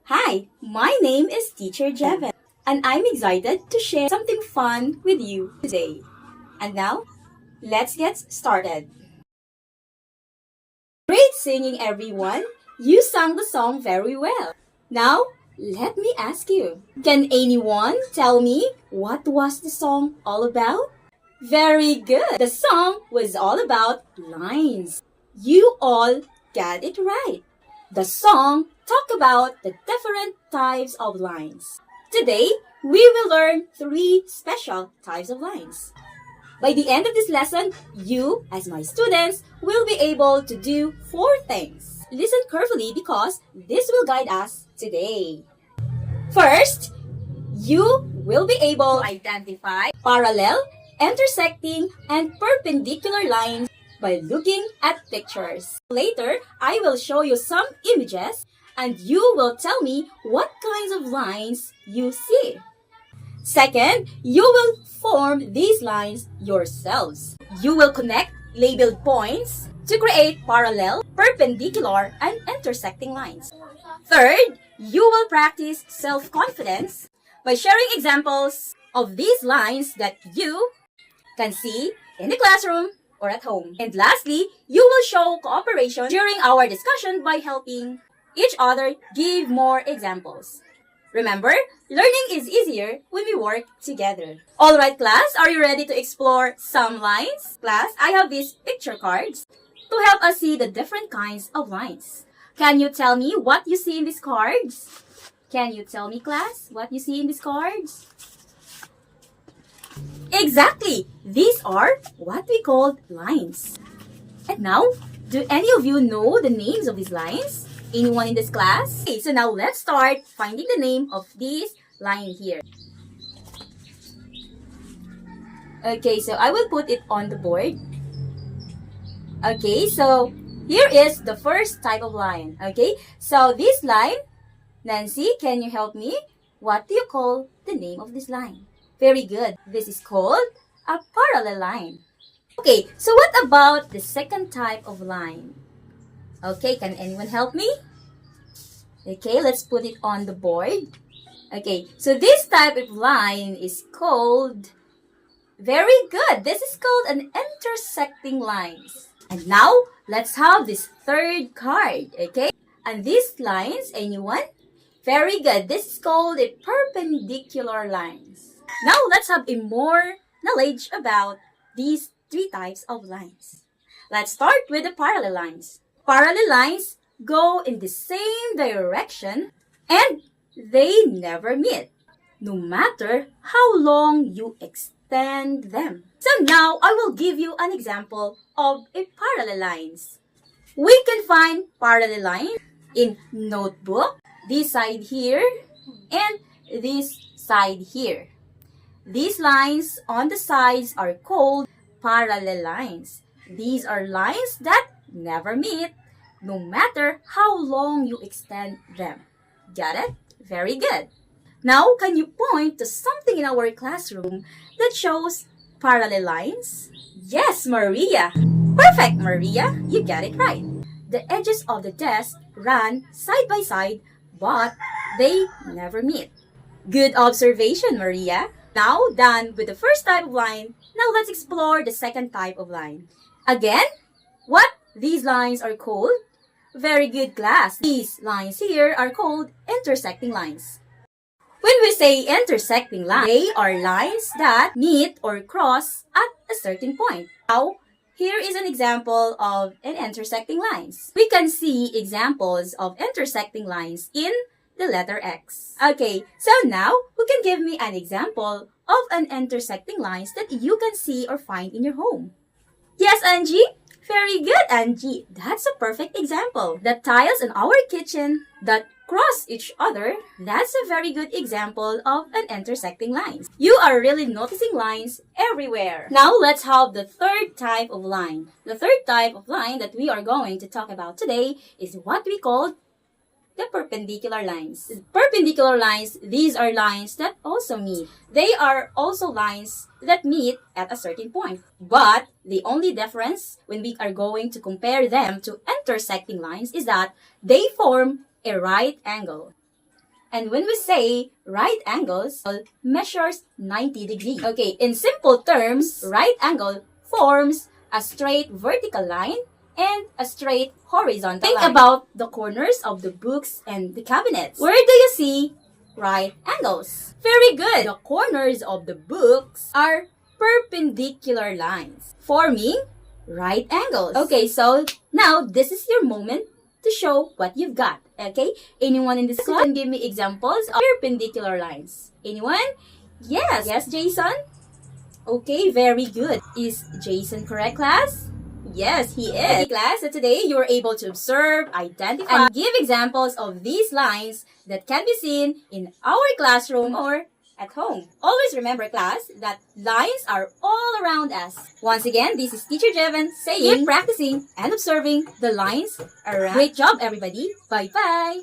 Hi, my name is Teacher Jevin, and I'm excited to share something fun with you today. And now, let's get started. Great singing, everyone! You sang the song very well. Now, let me ask you, can anyone tell me what was the song all about? Very good! The song was all about lines. You all got it right. The song talked about the different types of lines. Today, we will learn three special types of lines. By the end of this lesson, you, as my students, will be able to do four things. Listen carefully because this will guide us today. First, you will be able to identify parallel, intersecting, and perpendicular lines by looking at pictures. Later, I will show you some images and you will tell me what kinds of lines you see. Second, you will form these lines yourselves. You will connect labeled points to create parallel, perpendicular, and intersecting lines. Third, you will practice self-confidence by sharing examples of these lines that you can see in the classroom or at home. And lastly, you will show cooperation during our discussion by helping each other give more examples. Remember, learning is easier when we work together. Alright class, are you ready to explore some lines? Class, I have these picture cards to help us see the different kinds of lines. Can you tell me what you see in these cards? Can you tell me, class, what you see in these cards? Exactly! These are what we call lines. And now, do any of you know the names of these lines? Anyone in this class? Okay, so now let's start finding the name of this line here. Okay, so I will put it on the board. Okay, so here is the first type of line. Okay, so this line, Nancy, can you help me? What do you call the name of this line? Very good. This is called a parallel line. Okay, so what about the second type of line? Okay, can anyone help me? Okay, let's put it on the board. Okay, so this type of line is called, very good, this is called an intersecting lines. And now, let's have this third card, okay? And these lines, anyone? Very good, this is called a perpendicular lines. Now, let's have a more knowledge about these three types of lines. Let's start with the parallel lines. Parallel lines go in the same direction and they never meet, no matter how long you extend them. So now I will give you an example of a parallel lines. We can find parallel lines in notebook, this side here, and this side here. These lines on the sides are called parallel lines. These are lines that never meet, no matter how long you extend them. Got it? Very good. Now, can you point to something in our classroom that shows parallel lines? Yes, Maria. Perfect, Maria. You got it right. The edges of the desk run side by side, but they never meet. Good observation, Maria. Now, done with the first type of line, now let's explore the second type of line. Again, what these lines are called? Very good, class. These lines here are called intersecting lines. When we say intersecting lines, they are lines that meet or cross at a certain point. Now, here is an example of an intersecting lines. We can see examples of intersecting lines in the letter X. Okay, so now who can give me an example of an intersecting lines that you can see or find in your home? Yes, Angie? Very good, Angie. That's a perfect example. The tiles in our kitchen that cross each other, that's a very good example of an intersecting lines. You are really noticing lines everywhere. Now, let's have the third type of line. The third type of line that we are going to talk about today is what we call the perpendicular lines. Perpendicular lines, these are lines that also meet. They are also lines that meet at a certain point. But the only difference when we are going to compare them to intersecting lines is that they form a right angle. And when we say right angles, measures 90 degrees. Okay, in simple terms, right angle forms a straight vertical line and a straight horizontal line. Think about the corners of the books and the cabinets. Where do you see right angles? Very good. The corners of the books are perpendicular lines, forming right angles. Okay, so now this is your moment to show what you've got. Okay, anyone in this class can give me examples of perpendicular lines? Anyone? Yes. Yes, Jason? Okay, very good. Is Jason correct, class? Yes, he is. Okay, class, so today you were able to observe, identify, and give examples of these lines that can be seen in our classroom or at home. Always remember, class, that lines are all around us. Once again, this is Teacher Jevan saying, keep practicing and observing the lines around. Great job, everybody. Bye-bye.